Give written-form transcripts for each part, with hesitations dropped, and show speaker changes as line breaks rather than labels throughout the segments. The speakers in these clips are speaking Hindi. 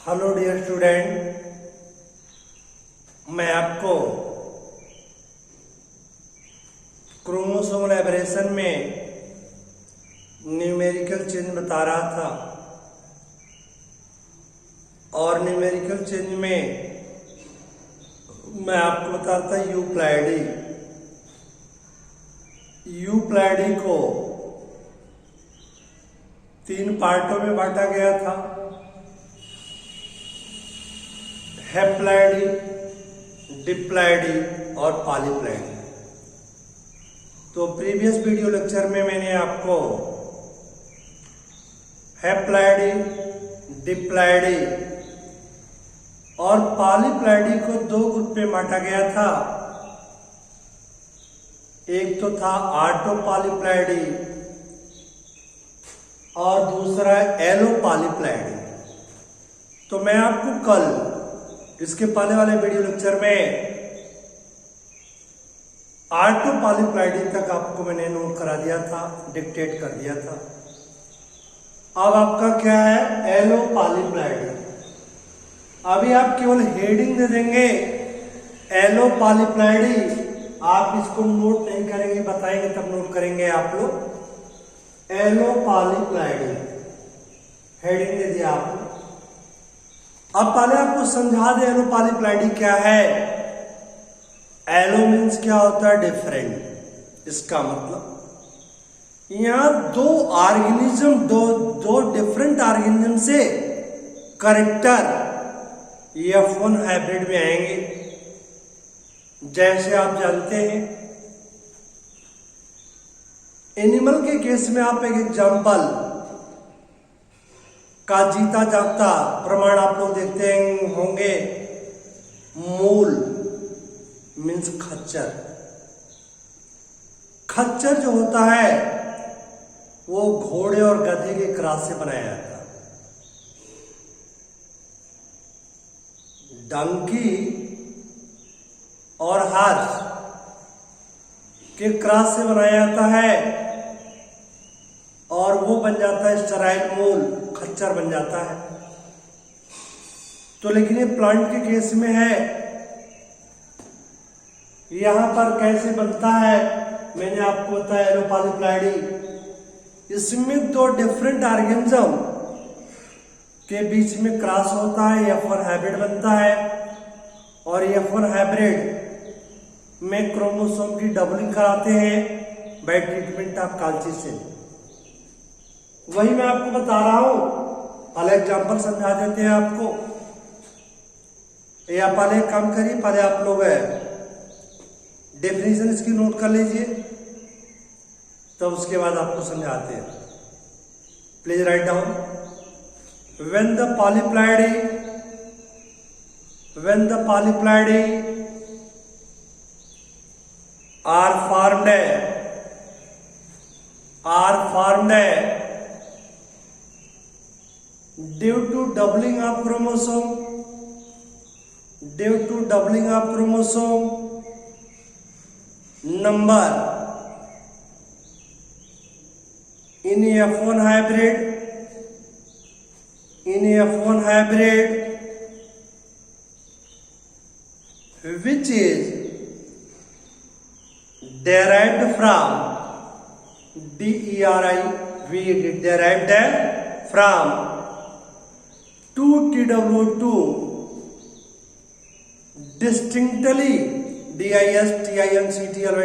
हेलो डियर स्टूडेंट, मैं आपको क्रोमोसोमल एबरेशन में न्यूमेरिकल चेंज बता रहा था और न्यूमेरिकल चेंज में मैं आपको बताता यूप्लाइडी को 3 पार्टों में बांटा गया था। हेप्लैडी, डिप्लैडी और पॉलीप्लैडी। तो प्रीवियस वीडियो लेक्चर में मैंने आपको हेप्लैडी, डिप्लैडी और पॉलीप्लैडी को 2 ग्रुप में बांटा गया था। एक तो था ऑटोपॉलीप्लैडी और दूसरा एलोपॉलीप्लैडी। तो मैं आपको कल इसके पहले वाले वीडियो लेक्चर में ऑटोपॉलीप्लैडी तक आपको मैंने नोट करा दिया था, डिक्टेट कर दिया था। अब आपका क्या है, एलोपॉलीप्लैडी। अभी आप केवल हेडिंग दे देंगे एलोपॉलीप्लैडी, आप इसको नोट नहीं करेंगे, बताएंगे तब नोट करेंगे आप लोग। एलोपॉलीप्लैडी हेडिंग दे दिया आपने। अब पहले आपको समझा दे एलोपॉलीप्लैडी क्या है। एलो मीन्स क्या होता है, डिफरेंट। इसका मतलब यहां दो डिफरेंट ऑर्गेनिज्म से करेक्टर F1 हाइब्रिड में आएंगे। जैसे आप जानते हैं एनिमल के केस में आप एक एग्जाम्पल का जीता जागता प्रमाण आप लोग देखते होंगे। मूल मीन्स खच्चर। खच्चर जो होता है वो घोड़े और गधे के क्रॉस से बनाया जाता है। डंकी और हॉर्स के क्रॉस से बनाया जाता है और वो बन जाता है स्टेराइल मूल, खच्चर बन जाता है। तो लेकिन ये प्लांट के केस में है, यहां पर कैसे बनता है मैंने आपको बताया एलोपॉलीप्लैडी। इसमें 2 डिफरेंट ऑर्गेनिज्म के बीच में क्रॉस होता है, F1 हाइब्रिड बनता है और F1 हाइब्रिड में क्रोमोसोम की डबलिंग कराते हैं बाय ट्रीटमेंट ऑफ कॉल्चिसिन। वही मैं आपको बता रहा हूं। पहले एग्जाम्पल समझा देते हैं आपको, या पहले काम करिए, पहले आप लोग डेफिनेशन इसकी नोट कर लीजिए, तो उसके बाद आपको समझाते हैं। Please write down. When the polyploidy are formed due to doubling of chromosome number in F1 hybrid which is derived from derived from 2TW2 distinctly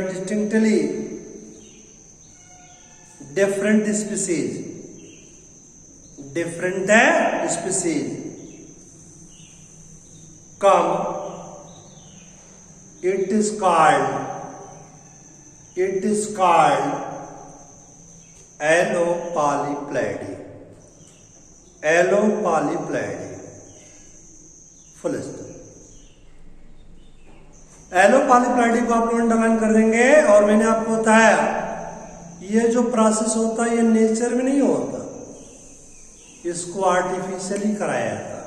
distinctly different species come, it is called allopolyploidy. Full stop. Allopolyploidy को आप लोग अंडरलाइन कर देंगे। और मैंने आपको बताया ये जो प्रोसेस होता है ये नेचर में नहीं होता, इसको आर्टिफिशियली कराया जाता।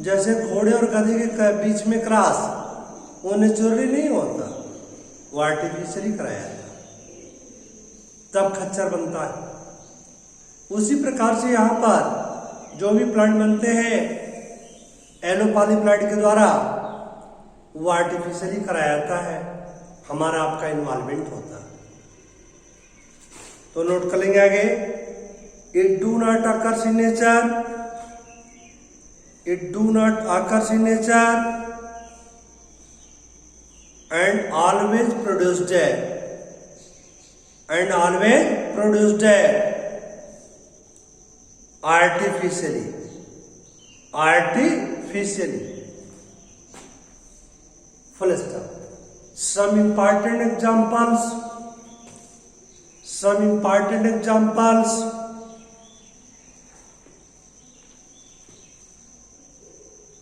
जैसे घोड़े और गधे के बीच में क्रॉस, वो नेचुरली नहीं होता, वो आर्टिफिशियली कराया जाता, तब खच्चर बनता है। उसी प्रकार से यहां पर जो भी प्लांट बनते हैं एलोपॉलीप्लाइड के द्वारा वो आर्टिफिशियली कराया जाता है, हमारा आपका इन्वॉल्वमेंट होता है। तो नोट कर लेंगे आगे, it do not occurs in nature, it do not occurs in nature and always produced है, एंड ऑलवेज प्रोड्यूस्ड है artificially, artificially, full stop. Some important examples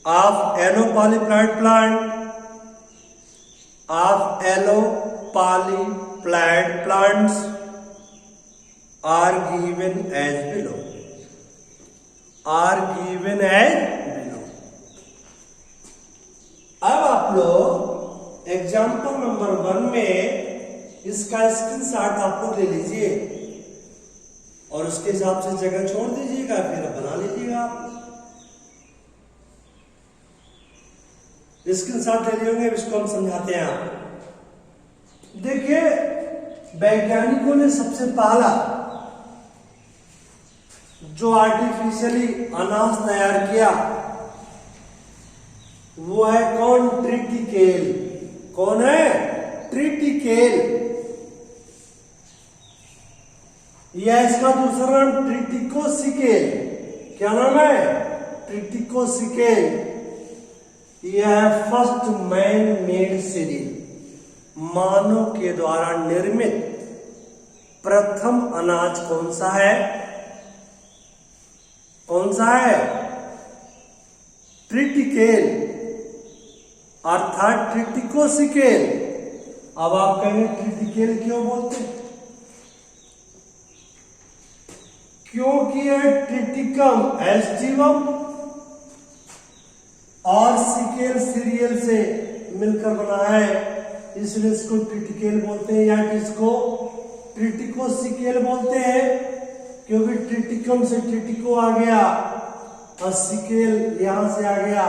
of allopolyploid plants are given as below. अब आप लोग एग्जाम्पल नंबर 1 में इसका स्क्रीनशॉट आप लोग ले लीजिए और उसके हिसाब से जगह छोड़ दीजिएगा, फिर बना लीजिएगा। आप स्क्रीनशॉट ले लिए होंगे, इसको हम समझाते हैं। आप देखिए, वैज्ञानिकों ने सबसे पहला जो आर्टिफिशियली अनाज तैयार किया वो है कौन? ट्रिटिकेल। कौन है? ट्रिटिकेल। यह इसका दूसरा नाम ट्रिटिकोसिकेल। क्या नाम है? ट्रिटिकोसिकेल। यह है फर्स्ट मैन मेड सीरियल, मानव के द्वारा निर्मित प्रथम अनाज कौन सा है? कौन सा है? ट्रिटिकेल अर्थात ट्रिटिकोसिकेल। अब आप कहेंगे ट्रिटिकेल क्यों बोलते हैं? क्योंकि यह ट्रिटिकम एस्टिवम और सिकेल सीरियल से मिलकर बना है, इसलिए इसको ट्रिटिकेल बोलते हैं, या इसको ट्रिटिकोसिकेल बोलते हैं, क्योंकि ट्रिटिकम से ट्रिटिको आ गया और सिकेल यहां से आ गया,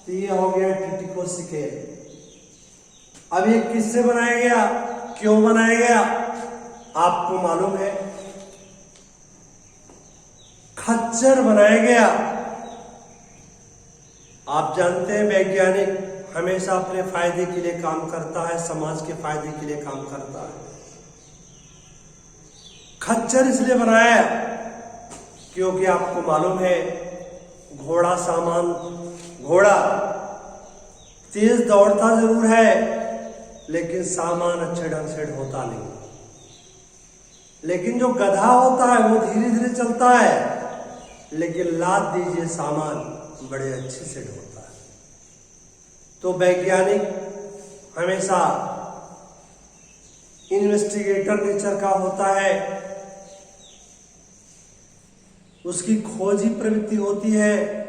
तो ये हो गया ट्रिटिकोसिकेल। अब ये किससे बनाया गया, क्यों बनाया गया, आपको मालूम है? खच्चर बनाया गया। आप जानते हैं वैज्ञानिक हमेशा अपने फायदे के लिए काम करता है, समाज के फायदे के लिए काम करता है। खच्चर इसलिए बनाया क्योंकि आपको मालूम है घोड़ा तेज दौड़ता जरूर है लेकिन सामान अच्छे ढंग से ढोता नहीं। लेकिन जो गधा होता है वो धीरे धीरे चलता है, लेकिन लाद दीजिए सामान बड़े अच्छे से ढोता है। तो वैज्ञानिक हमेशा इन्वेस्टिगेटर नेचर का होता है, उसकी खोज ही प्रवृत्ति होती है,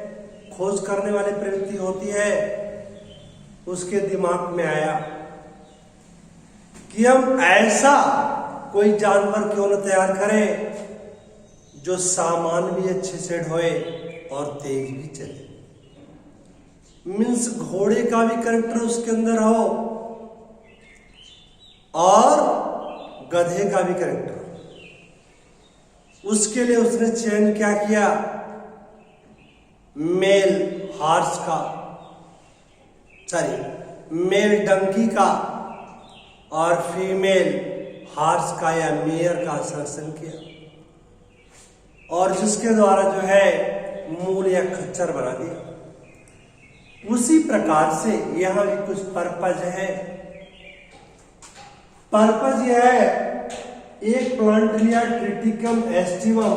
खोज करने वाली प्रवृत्ति होती है। उसके दिमाग में आया कि हम ऐसा कोई जानवर क्यों न तैयार करें जो सामान भी अच्छे से ढोए और तेज भी चले। मीन्स घोड़े का भी कैरेक्टर उसके अंदर हो और गधे का भी कैरेक्टर। उसके लिए उसने चयन क्या किया? मेल डंकी का और फीमेल हार्स का या मेयर का सिलेक्शन किया, और जिसके द्वारा जो है मूल या खच्चर बना दिया। उसी प्रकार से यहां भी कुछ पर्पज है। पर्पज यह है, एक प्लांट लिया ट्रिटिकम एस्टिवम,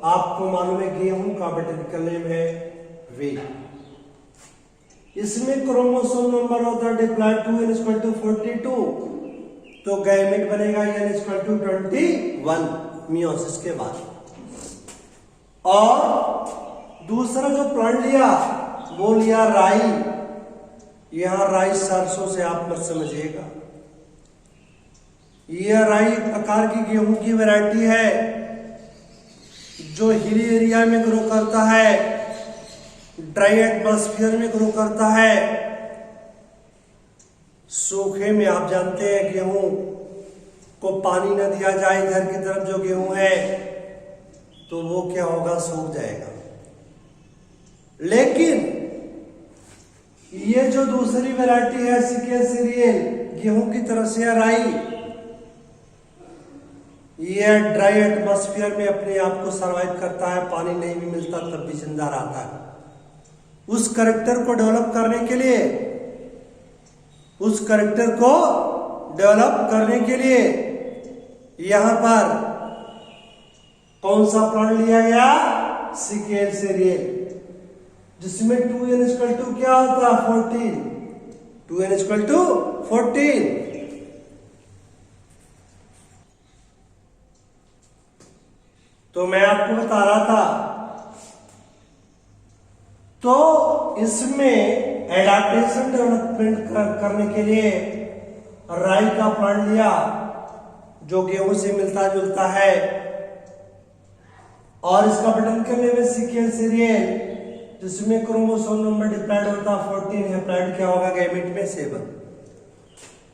आपको मालूम है गेहूं का बॉटनिकल नेम है व्हीट। इसमें क्रोमोसोम नंबर होता है डिप्लॉयड 2n=42, तो गैमेट बनेगा n=21 मियोसिस के बाद। और दूसरा जो प्लांट लिया वो लिया राई। यहां राई सरसों से आप मत समझिएगा, यह राई एक प्रकार की गेहूं की वैरायटी है जो हिली एरिया में ग्रो करता है, ड्राई एटमॉस्फेयर में ग्रो करता है। सूखे में आप जानते हैं गेहूं को पानी न दिया जाए इधर की तरफ जो गेहूं है तो वो क्या होगा, सूख जाएगा। लेकिन ये जो दूसरी वैरायटी है सिकेल सीरियल गेहूं की तरफ से राई, ये ड्राई एटमॉस्फेयर में अपने आप को सरवाइव करता है, पानी नहीं भी मिलता तब भी जिंदा रहता है। उस कैरेक्टर को डेवलप करने के लिए, उस कैरेक्टर को डेवलप करने के लिए यहां पर कौन सा प्लांट लिया गया, सिकेल सीरियल, जिसमें 2n = क्या होता है, 14। 2n = 14। तो मैं आपको बता रहा था, तो इसमें एडाप्टेशन डेवलपमेंट करने के लिए राई का प्लांट लिया जो गेहूं से मिलता जुलता है, और इसका बटन करने में सिकेल सीरियल जिसमें क्रोमोसोम नंबर डिप्लॉयड होता 14 है, प्लांट क्या होगा, गैमेट में 7।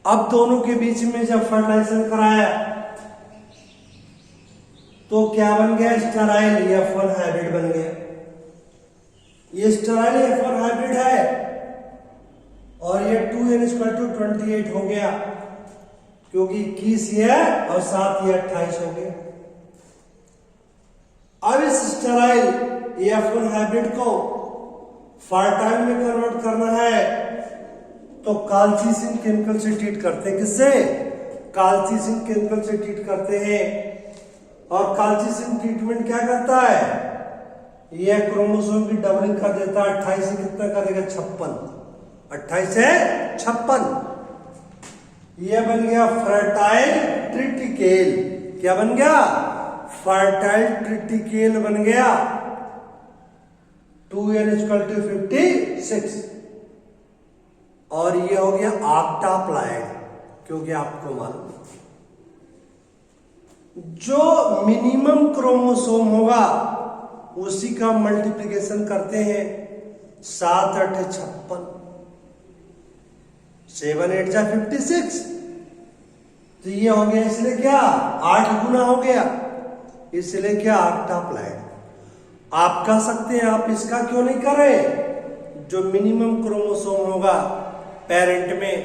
अब दोनों के बीच में जब फर्टिलाइजेशन कराया तो क्या बन गया, स्टेराइल F1 हाइब्रिड बन गया। ये स्टेराइल F1 हाइब्रिड है और ये 2n = 28 हो गया, क्योंकि 21 ये और 7 ये 28 हो गया। अब इस स्टेराइल F1 हाइब्रिड को फर्टाइल में कन्वर्ट करना है तो काल्चिसिन केमिकल से ट्रीट करते हैं। किससे, काल्चिसिन केमिकल से ट्रीट करते हैं। और काल्चिसिन ट्रीटमेंट क्या करता है, यह क्रोमोसोम की डबलिंग कर देता है। 28 से कितना करेगा, 56। 28 से 56। यह बन गया फर्टाइल ट्रिटिकेल। क्या बन गया, फर्टाइल ट्रिटिकेल बन गया। 2n = 56 और ये हो गया ऑक्टाप्लाइड, क्योंकि आपको मालूम जो मिनिमम क्रोमोसोम होगा उसी का मल्टीप्लिकेशन करते हैं। 7 × 8 = 56, 7 × 8 = 56। तो ये हो गया, इसलिए क्या 8 गुना हो गया, इसलिए क्या ऑक्टाप्लाइड। आप कह सकते हैं आप इसका क्यों नहीं कर रहे, जो मिनिमम क्रोमोसोम होगा पेरेंट में,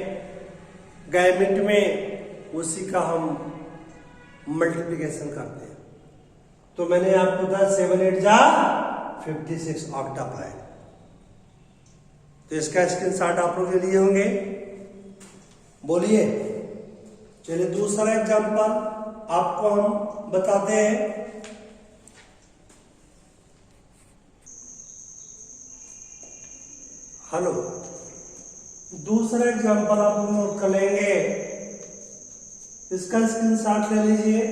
गैमेट में, उसी का हम मल्टीप्लिकेशन करते हैं। तो मैंने आपको कहा 7 × 8 = 56 ऑक्टाप्लाइड। तो इसका स्क्रीनशॉट आप लोग लिए होंगे, बोलिए। चलिए दूसरा एग्जांपल आपको हम बताते हैं। हेलो, दूसरा एग्जांपल आप लोग नोट कर लेंगे, इसका स्क्रीनशॉट ले लीजिए,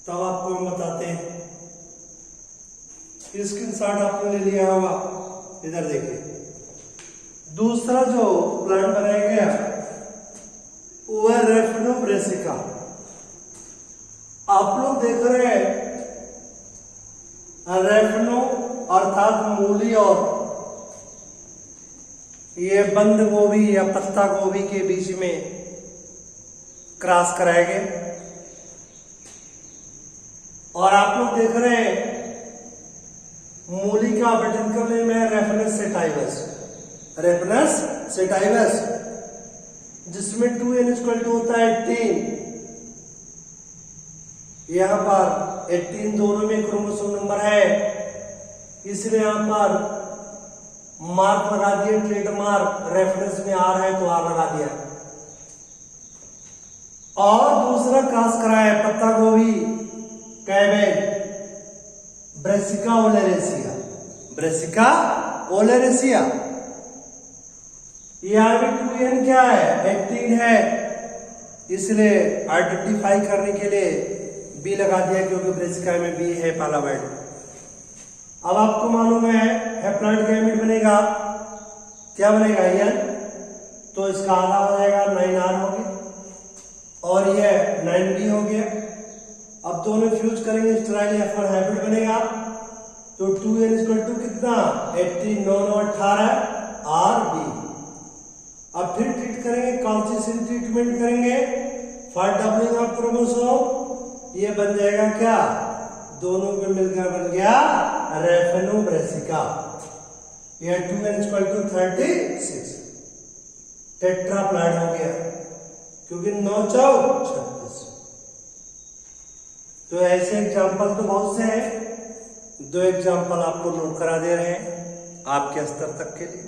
तब आपको हम बताते हैं। स्क्रीनशॉट आपने ले लिया होगा, इधर देखिए। दूसरा जो प्लांट बनाया गया वो है रेफिनो ब्रेसिका। आप लोग देख रहे हैं रेफिनो अर्थात मूली और ये बंद गोभी या पत्ता गोभी के बीच में क्रॉस कराए गए। और आप लोग देख रहे हैं मूली का बटन करने में रेफरेंस सेटाइवस, रेफरेंस सेटाइवस, जिसमें 2n = होता है 18। यहां पर 18 दोनों में क्रोमोसोम नंबर है, इसलिए यहां पर मार्क लगा दिया, ट्रेडमार्क, रेफरेंस में आ रहा है तो R लगा दिया। और दूसरा क्रॉस कराया पत्ता गोभी, cabbage, Brassica oleracea, Brassica oleracea. यहां भी 2n क्या है, 18 है, इसलिए आइडेंटिफाई करने के लिए B लगा दिया, क्योंकि ब्रेसिका में B है पहला वर्ड। अब आपको मालूम है हैप्लॉइड गैमेट बनेगा, क्या बनेगा N, तो इसका आधा हो जाएगा 9R हो गया, और यह 9B हो गया। अब दोनों फ्यूज करेंगे, स्टेराइल F1 हाइब्रिड बनेगा। तो 2n = कितना 80 9 9 18 Rb। अब फिर ट्रीट करेंगे, कॉन्सिस्टेंट ट्रीटमेंट करेंगे फॉर डबलिंग ऑफ क्रोमोसोम। ये बन जाएगा क्या, दोनों पे मिलकर बन गया रेफेनोब्रेसिका। यह 2n = 36 टेट्राप्लॉइड हो गया, क्योंकि 9 4 36। तो ऐसे एग्जाम्पल तो बहुत से हैं, 2 एग्जाम्पल आपको नोट करा दे रहे हैं आपके स्तर तक के लिए।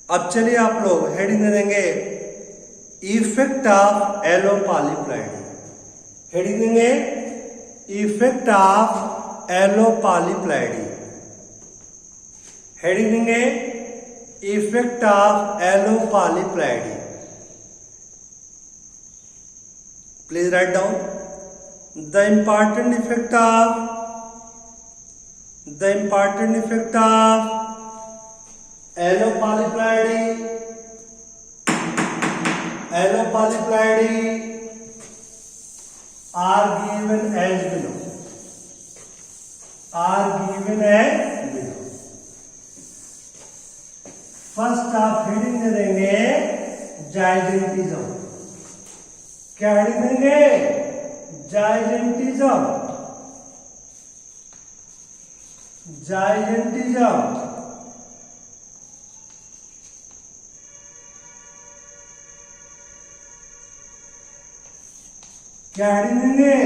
अब चलिए आप लोग हेडिंग दे देंगे effect of allopolyploidy. Heading देंगे effect of allopolyploidy. Heading देंगे effect of allopolyploidy. Please write down the important effect of allo polyploidy are given as below. First आप हेडिंग दे देंगे जाइजेंटिज्म। क्या हेडिंग देंगे, जाइजेंटिज्म। क्या हेडिंग देंगे,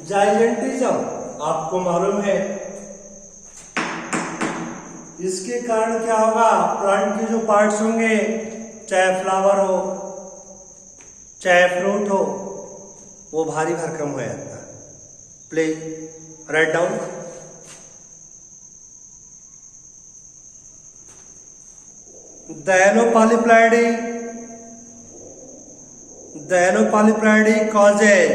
जाइजेंटिज्म। आपको मालूम है इसके कारण क्या होगा, प्लांट के जो पार्ट्स होंगे, चाहे फ्लावर हो चाहे फ्रूट हो, वो भारी भरकम हो जाता है। Please write down. The allo polyploidy causes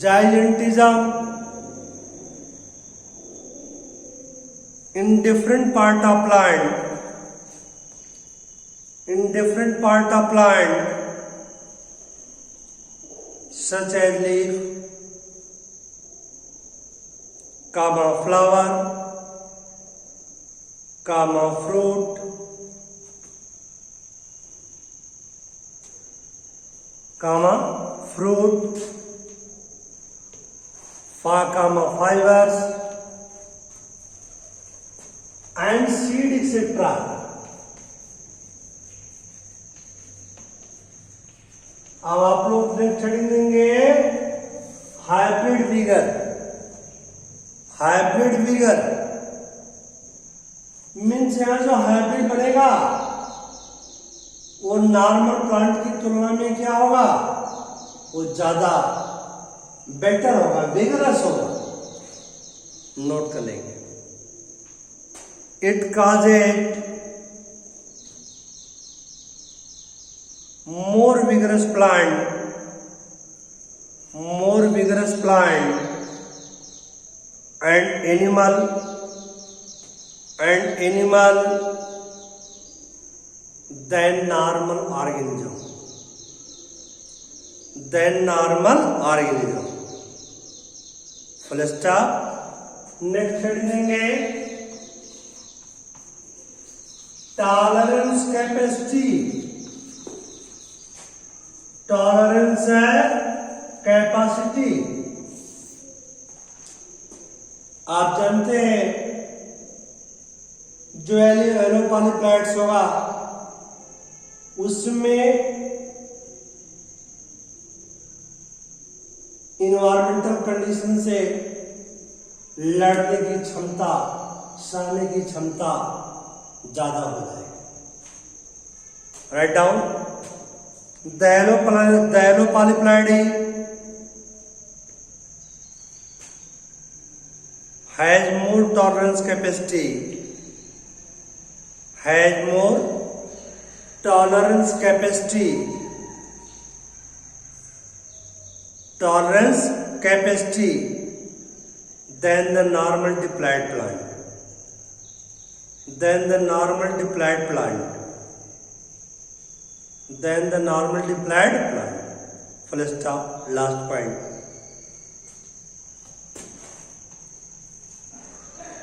gigantism in different part of plant, such as leaf, flower, fruit, fibers and seed etc. अब आप लोग नेक्स्ट हेडिंग देंगे हाइब्रिड विगर। मीन्स यहां जो हाइब्रिड बनेगा वो नॉर्मल प्लांट की तुलना में क्या होगा, वो ज्यादा बेटर होगा, विगरस होगा। नोट कर लेंगे। It causes more vigorous plant and animal than normal organism. Full stop। Next heading देंगे टॉलरेंस कैपेसिटी। आप जानते हैं जो एलो पॉलीप्लॉइड्स होगा उसमें इन्वायरमेंटल कंडीशन से लड़ने की क्षमता, सहने की क्षमता ज्यादा हो जाएगी। Right down. The allo polyploidy has more tolerance capacity, than the normal diploid plant. full stop, last point.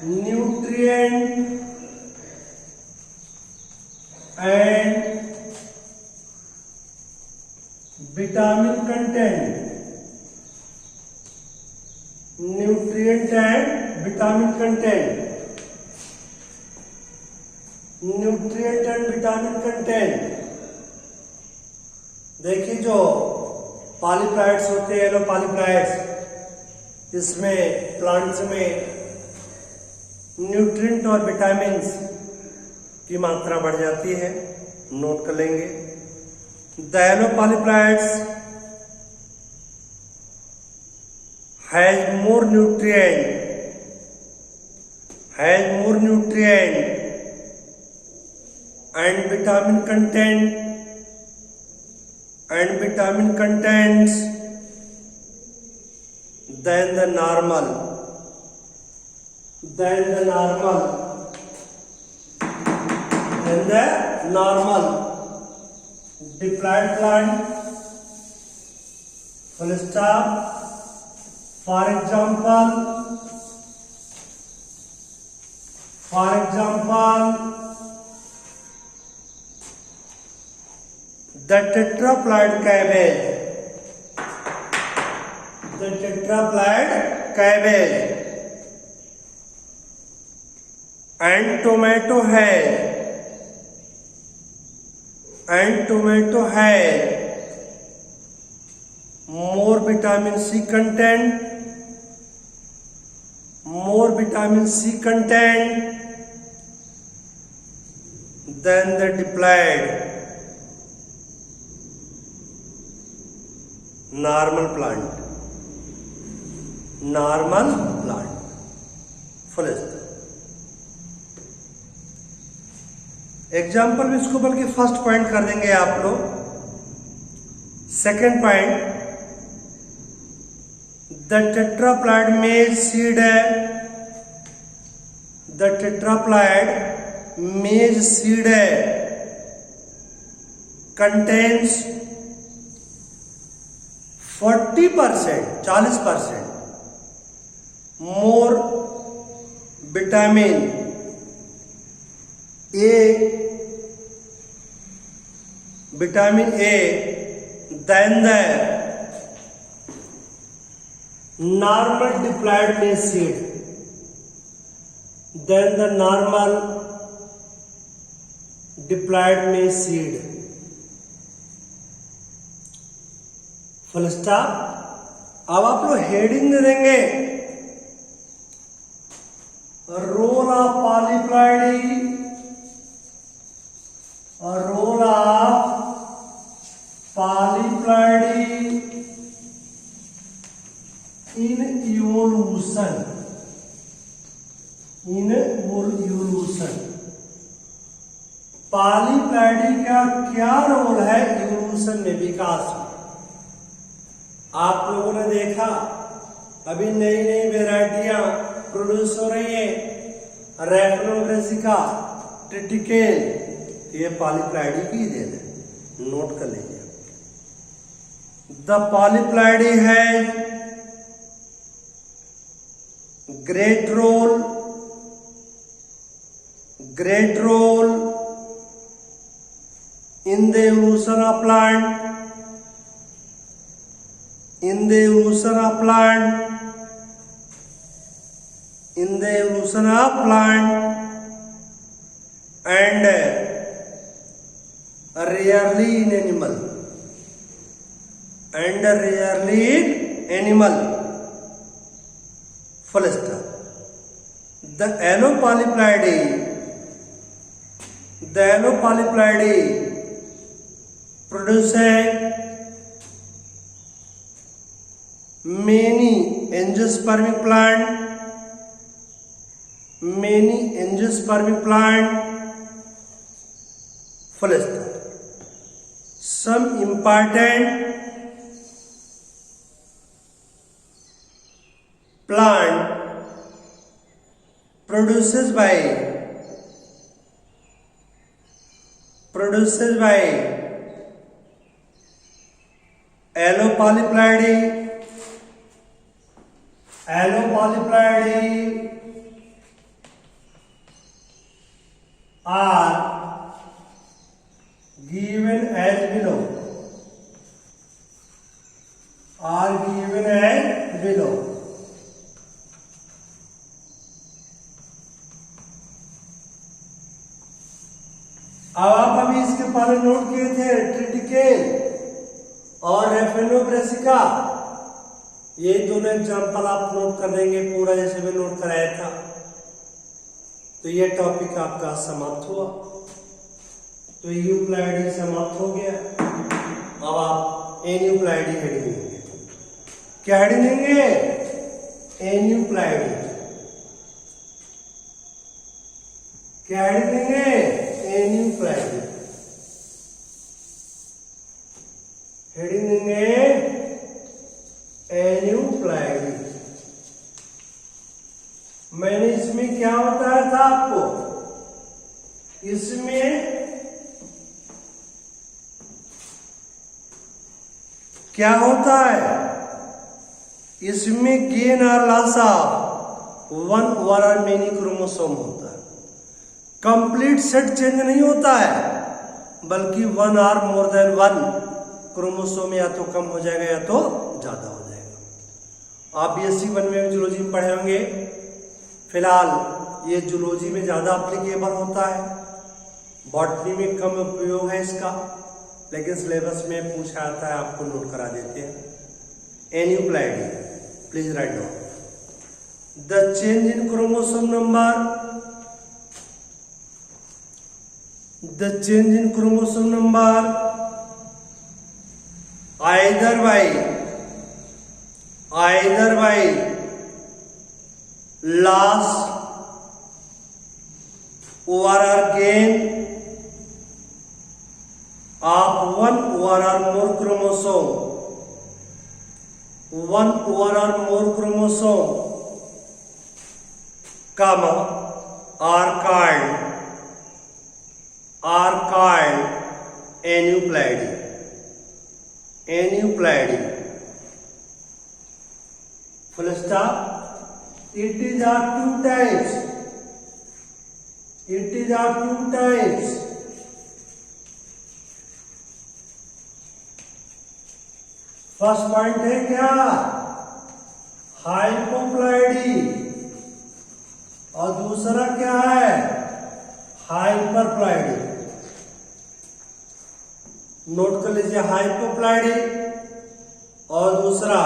Nutrient and vitamin content. Nutrient and vitamin content. Nutrient and vitamin content. देखिए जो पॉलीप्लाइड्स होते हैं, येलो पॉलीप्लाइड्स, इसमें प्लांट्स में न्यूट्रिएंट और विटामिन्स की मात्रा बढ़ जाती है, नोट कर लेंगे। The allopolyploids has more nutrient and vitamin contents than the normal diploid plant, full stop. For example, the tetraploid cabbage and tomato has more vitamin C content than the diploid normal plant. Full stop. Example भी इसको बल्कि फर्स्ट पॉइंट कर देंगे आप लोग। सेकेंड पॉइंट, द टेट्राप्लाइड मेज सीड है, द टेट्राप्लाइड मेज सीड है, contains 40% more vitamin A than the normal diploid maize seed, full stop. अब आप लोग हेडिंग दे देंगे, रोल ऑफ पॉलीप्लाइडी और रोल ऑफ पॉलीप्लाइडी इन इवोल्यूशन। पॉलीप्लाइडी का क्या रोल है इवोल्यूशन में, विकास में? आप लोगों ने देखा अभी नई नई वेराइटियां प्रोड्यूस हो रही है, रैफनोब्रेसिका, ट्रिटिकेल, ये पॉलीप्लाइडी की देन है, नोट कर लीजिए। द पॉलीप्लाइडी है great role in the evolution of plant, and rarely in animal, full stop. The yellow polyploidy produces many angiospermic plant, full stop. Some important plant produces by allopolyploidy are given as below. अब आप अभी इसके पहले नोट किए थे ट्रिटिकेल और रेफेनोब्रेसिका, ये दोनों एग्जाम्पल आप नोट कर देंगे पूरा जैसे मैं नोट कराया था। तो ये टॉपिक आपका समाप्त हुआ। तो यूप्लाइडी समाप्त हो गया। अब आप एन्यूप्लाइडी हेडिंग देंगे। क्या हेडिंग देंगे? एन्यूप्लाइडी। क्या हेडिंग देंगे? एन्यूप्लाइडी हेडिंग देंगे। एन्यूप्लाइडी। मैंने इसमें क्या बताया था आपको? इसमें क्या होता है? इसमें गेन और लॉस ऑफ वन और मेनी क्रोमोसोम होता है। कंप्लीट सेट चेंज नहीं होता है, बल्कि वन और मोर देन वन क्रोमोसोम या तो कम हो जाएगा या तो ज्यादा हो जाएगा। आप BSc 1 में जूलॉजी में पढ़े होंगे। फिलहाल ये जूलॉजी में ज्यादा एप्लीकेबल होता है, बॉटनी में कम उपयोग है इसका, लेकिन सिलेबस में पूछा आता है, आपको नोट करा देते हैं। Aneuploidy, please write down. The change in chromosome number, either by loss or gain of one or more chromosome, comma, are called aneuploidy. Full stop. It is are two types. First point है क्या? हाइपोप्लाइडी। और दूसरा क्या है? हाइपरप्लाइडी। नोट कर लीजिए, हाइपोप्लाइडी और दूसरा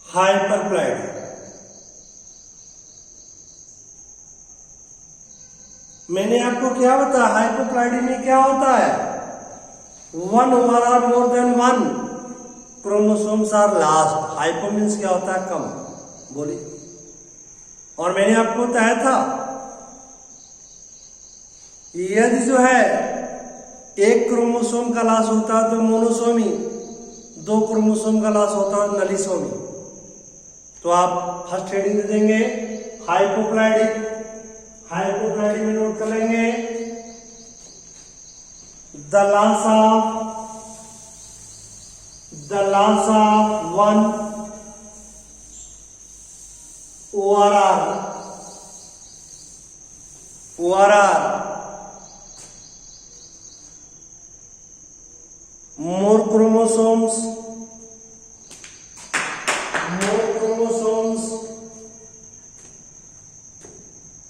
हाइपरप्लाइडी। मैंने आपको क्या बताया? हाइपोप्लाइडी में क्या होता है? वन और more than one chromosomes are lost. Hypo means क्या होता है? कम। बोलिए। और मैंने आपको बताया था, यदि जो है एक क्रोमोसोम का लॉस होता है तो मोनोसोमी, दो क्रोमोसोम का लॉस होता है नलीसोमी। तो आप फर्स्ट हेडिंग दे देंगे हाइपोप्लाइडी में नोट कर लेंगे the loss of one ORR more chromosomes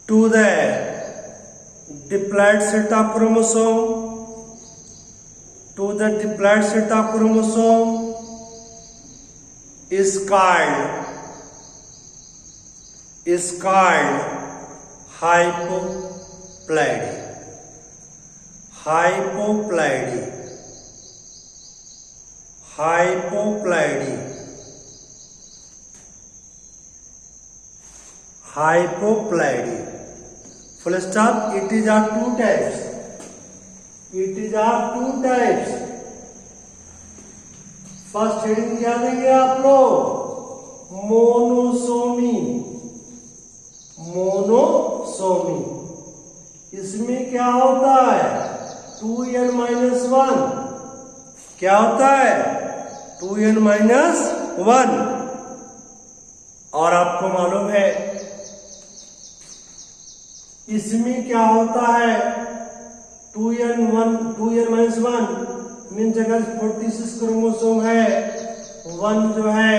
to the diploid set of chromosome is called hypoploidy. Full stop. It is are two types. First heading क्या देंगे आप लोग? मोनोसोमी। इसमें क्या होता है? 2n-1 क्या होता है 2n माइनस 1। और आपको मालूम है इसमें क्या होता है 2n माइनस 1 मीन्स अगर 46 क्रोमोसोम है 1 जो है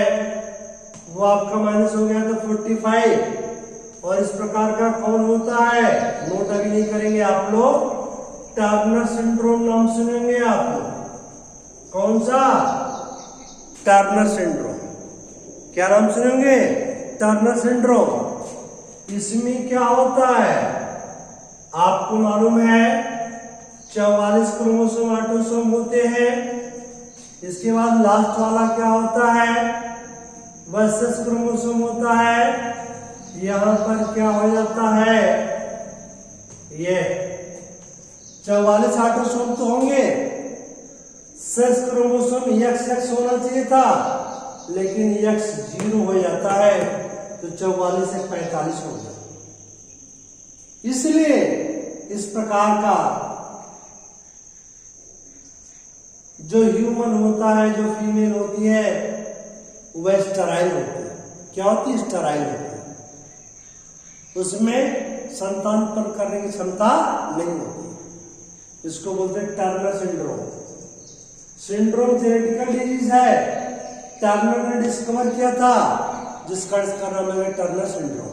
वो आपका माइनस हो गया तो 45। और इस प्रकार का कौन होता है, नोट अभी नहीं करेंगे आप लोग, टर्नर सिंड्रोम नाम सुनेंगे आप लोग। कौन सा, टर्नर सिंड्रोम। क्या नाम सुनेंगे, टर्नर सिंड्रोम। इसमें क्या होता है आपको मालूम है 44 क्रोमोसोम ऑटोसोम होते हैं। इसके बाद लास्ट वाला क्या होता है 32 क्रोमोसोम होता है। यहां पर क्या हो जाता है ये 44 ऑटोसोम तो होंगे, 6 क्रोमोसोम XX होना चाहिए था लेकिन X 0 हो जाता है तो 44 से 45 हो जाता है। इसलिए इस प्रकार का जो ह्यूमन होता है, जो फीमेल होती है वह स्टेराइल होती है। क्या होती है, स्टेराइल होती है। उसमें संतानपन करने की क्षमता नहीं होती। इसको बोलते हैं Turner syndrome. Syndrome genetical disease है, टर्नर ने डिस्कवर किया था, जिसका नाम है टर्नर सिंड्रोम।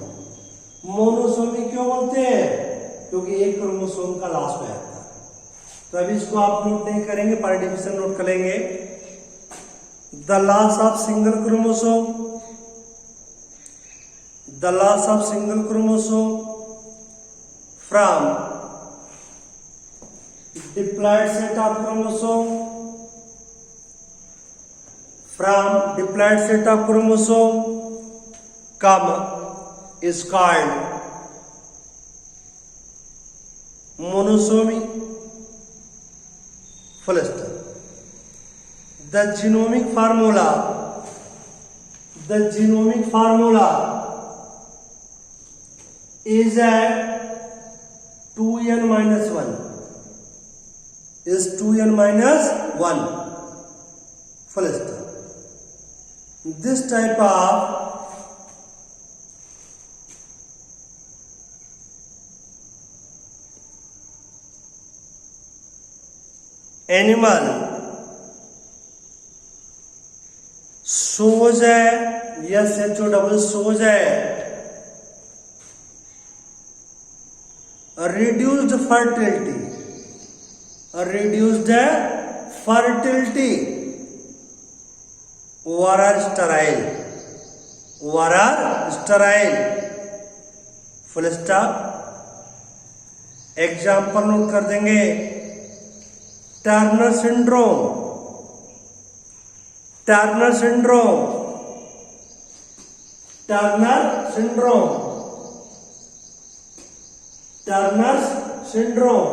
मोनोसोमी क्यों बोलते हैं, क्योंकि एक क्रोमोसोम का लॉस हो जाता है। तो अभी इसको आप नोट नहीं करेंगे, पर डिविजन नोट करेंगे। The loss of single chromosome, the loss of single chromosome from diploid set of chromosome, from diploid set of chromosome come is called monosomy. Full stop. The genomic formula is a 2n minus 1 is 2n minus 1. Full stop. This type of animal shows a shows a reduced fertility or are sterile. Full stop. Example note कर देंगे, Turner syndrome, Turner syndrome, Turner syndrome, Turner syndrome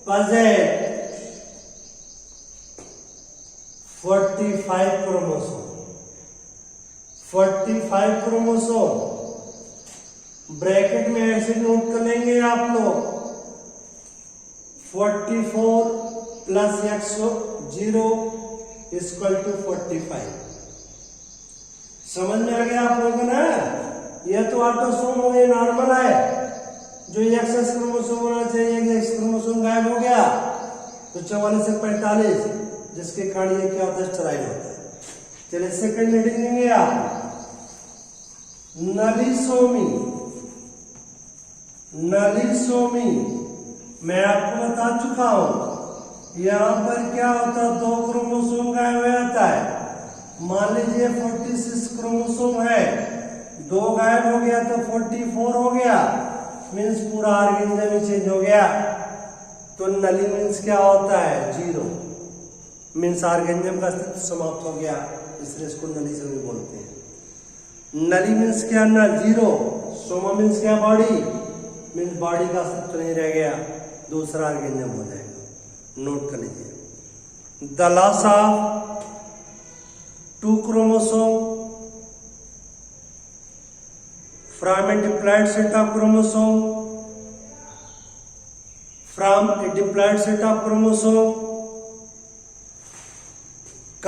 possess 45 chromosome, 45 chromosome. Bracket में ऐसे नोट कर लेंगे आप लोग 44 प्लस x0 इक्वल टू 45। समझ में आ गया आप लोगों को ना। यह तो ऑटोसोम हो गया, नॉर्मल है। जो एक्स क्रोमोसोम होना चाहिए, एक्स क्रोमोसोम गायब हो गया तो 44 से 45, जिसके कारण ये क्या होता है, स्टेराइल होता है। चलिए सेकंड हेडिंग लेंगे आप, नलीसोमी। नलीसोमी मैं आपको बता चुका हूं, यहां पर क्या होता है, 2 क्रोमोसोम गायब हो जाता है। मान लीजिए 46 क्रोमोसोम है, 2 गायब हो गया तो 44 हो गया, मीन्स पूरा ऑर्गेनिज्म ही चेंज हो गया। तो नली मीन्स क्या होता है, 0, मीन्स ऑर्गेनिज्म का अस्तित्व समाप्त हो गया, इसलिए इसको नली से भी बोलते हैं। नली मीन्स क्या, न 0। सोमा मीन्स क्या, बॉडी, मीन्स बॉडी का अस्तित्व नहीं रह गया, दूसरा ऑर्गेनिज्म हो जाएगा। नोट कर लीजिए, the loss of 2 chromosome from a diploid set of chromosome, from a diploid set of chromosome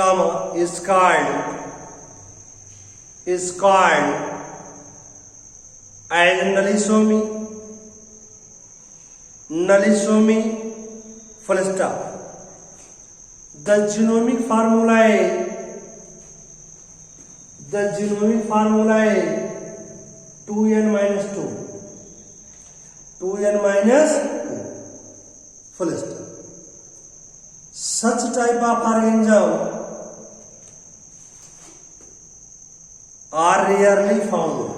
comma is called as nalisomy full stop. The genomic formula is 2n minus 2 full stop. Such type of organism are rarely found.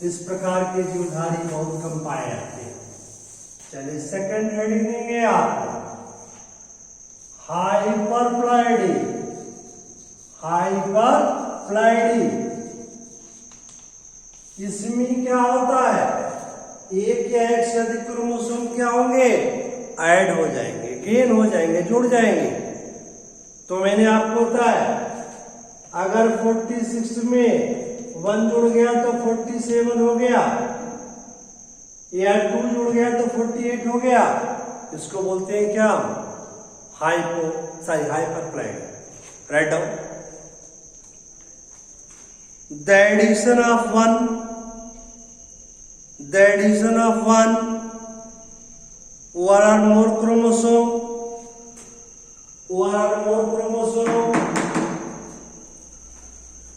इस प्रकार के जीवधारी बहुत कम पाए जाते हैं। चलिए सेकंड हेडिंग देंगे आपको हाइपरप्लाइडी। इसमें क्या होता है, एक या एक से अधिक क्रोमोसोम क्या होंगे, ऐड हो जाएंगे, गेन हो जाएंगे, जुड़ जाएंगे। तो मैंने आपको बताया अगर 46 में 1 जुड़ गया तो 47 हो गया, या 2 जुड़ गया तो 48 हो गया। इसको बोलते हैं क्या, hyperploidy. Write down. The addition of one or more chromosome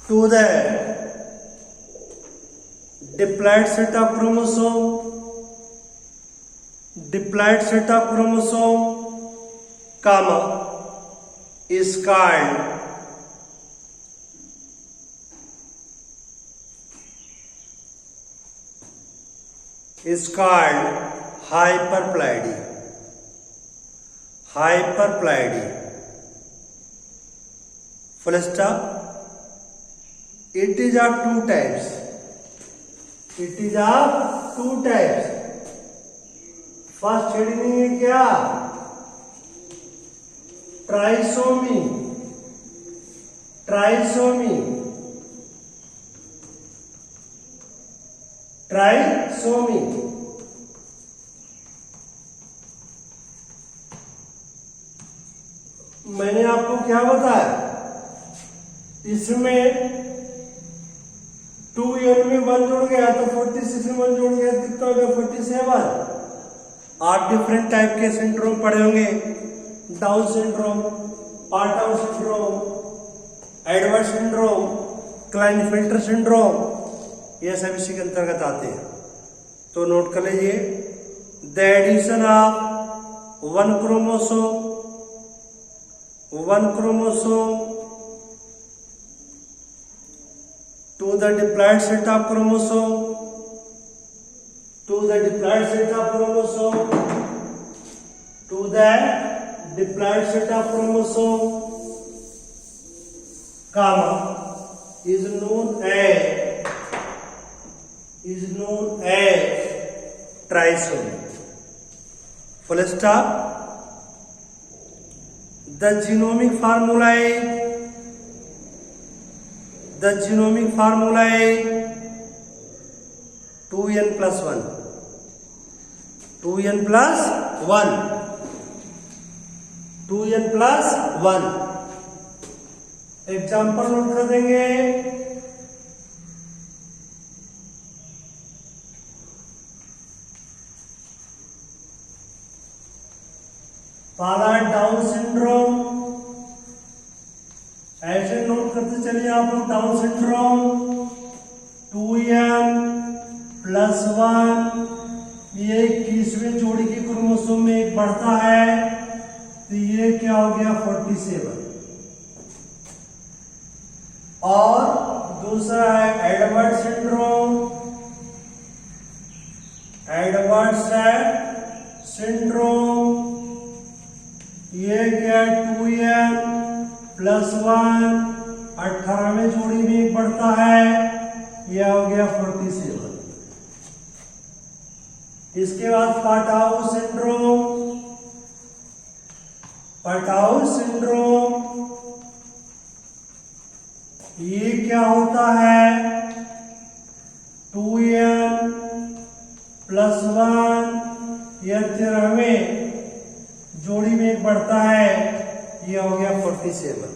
to the diploid set of chromosome, comma is called hyperploidy. Full stop. It is of two types. First heading है क्या, ट्राइसोमी। मैंने आपको क्या बताया, इसमें 2n में 1 जुड़ गया तो 46 में 1 जुड़ गया, कितना हो गया 47। 8 डिफरेंट टाइप के सिंड्रोम पढ़े होंगे, Down syndrome, Patau syndrome, Edward syndrome, Klinefelter syndrome, ये सब इसी के अंतर्गत आते हैं। तो नोट कर लीजिए, the addition of one chromosome to the diploid set of chromosome comma is known as trisomy. Full stop. The genomic formula is 2n plus 1. Example note कर देंगे। पहला डाउन सिंड्रोम, ऐसे नोट करते चलिए आप लोग। डाउन सिंड्रोम 2n plus 1, ये 21वें जोड़ी की क्रोमोसोम में एक बढ़ता है, तो ये क्या हो गया 47। और दूसरा है एडवर्ड सिंड्रोम, ये क्या 2n plus 1, 18वें जोड़ी में एक बढ़ता है, यह हो गया 47। इसके बाद पाटाउ सिंड्रोम, ये क्या होता है 2n +1, यह 13वें जोड़ी में एक बढ़ता है, ये हो गया 47।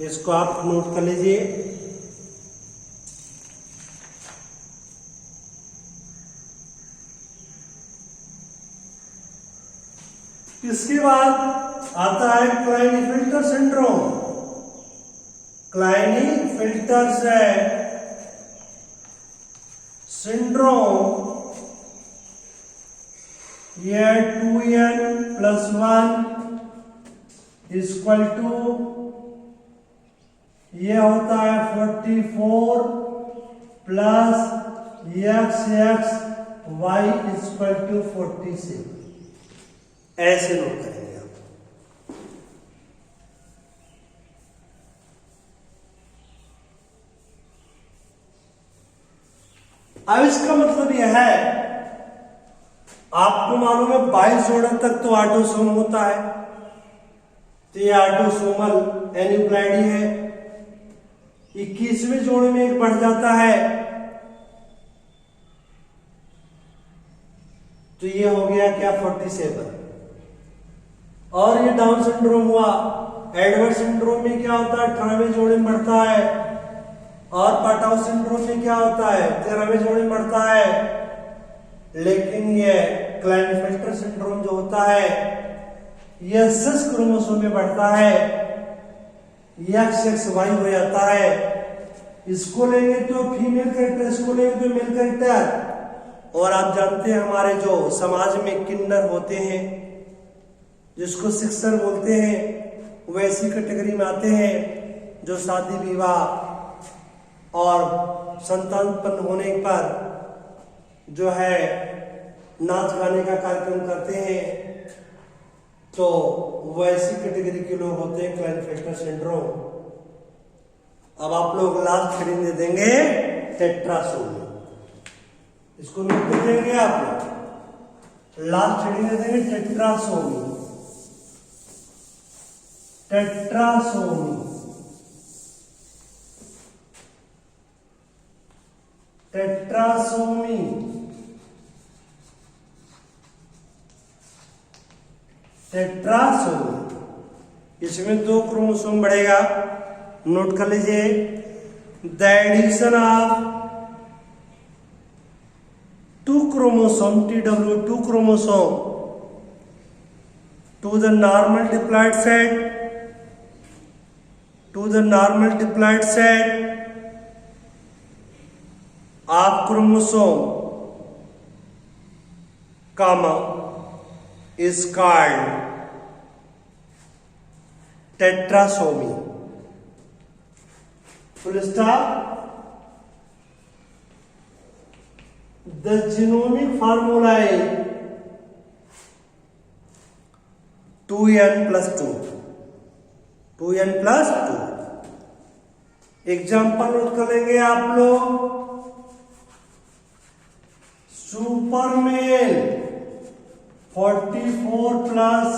इसको आप नोट कर लीजिए। इसके बाद आता है क्लाइनेफिल्टर सिंड्रोम। क्लाइनेफिल्टर सिंड्रोम, यह 2n+1 इक्वल टू, यह होता है 44 प्लस xy इक्वल टू 46। ऐसे नोट करेंगे आप। अब इसका मतलब यह है, आपको मालूम है 22 जोड़न तक तो ऑटोसोम होता है, तो ये ऑटोसोमल एन्यूप्लॉइडी है। 21वें जोड़े में एक बढ़ जाता है, तो ये हो गया क्या 47। और ये डाउन सिंड्रोम हुआ। एडवर्ड सिंड्रोम में क्या होता है, 18वें जोड़े में बढ़ता है। और पाटाउ सिंड्रोम में क्या होता है, 13वें जोड़े में बढ़ता है। लेकिन ये क्लाइनेफिल्टर सिंड्रोम जो होता है, यह 6 क्रोमोसोम में बढ़ता है, XXY हो जाता है। इसको लेंगे तो फीमेल कैरेक्टर, इसको लेंगे तो मेल कैरेक्टर। और आप जानते हैं हमारे जो समाज में किन्नर होते हैं, जिसको सिक्सर बोलते हैं, वैसी कैटेगरी में आते हैं जो शादी विवाह और संतान उत्पन्न होने पर जो है नाच गाने का कार्यक्रम करते हैं, तो वैसी कैटेगरी के लोग होते हैं क्लाइनेफिल्टर सिंड्रोम। अब आप लोग लास्ट हेडिंग दे देंगे टेट्रासोमी। इसको नोट कर देंगे आप लोग, लास्ट हेडिंग दे देंगे टेट्रासोमी। Tetrasomy, tetrasomy, tetrasomy. इसमें 2 क्रोमोसोम बढ़ेगा, नोट कर लीजिए। The addition of 2 chromosome, TW2 chromosome to the normal diploid set, to the normal diploid set of chromosome, comma, is called tetrasomy. Full stop. The genomic formula is 2n+2, 2n+2। Example note कर लेंगे आप लोग। सुपरमेल 44 प्लस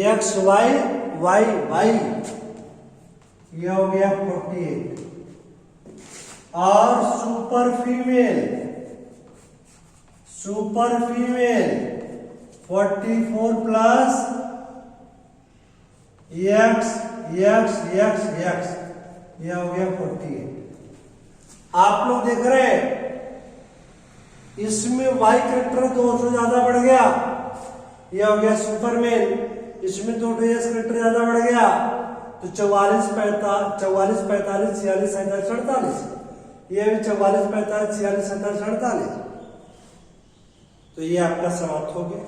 XY, यह हो गया 48। और सुपर फीमेल 44 प्लस X, यह हो गया 48। आप लोग देख रहे हैं, इसमें Y कैरेक्टर 2 से ज्यादा बढ़ गया, यह हो गया सुपरमेल। इसमें 2 S कैरेक्टर ज्यादा बढ़ गया, तो 44, 45, 46, 47, 48। यह भी 44, 45, 46, 47, 48। तो ये आपका समाप्त हो गया।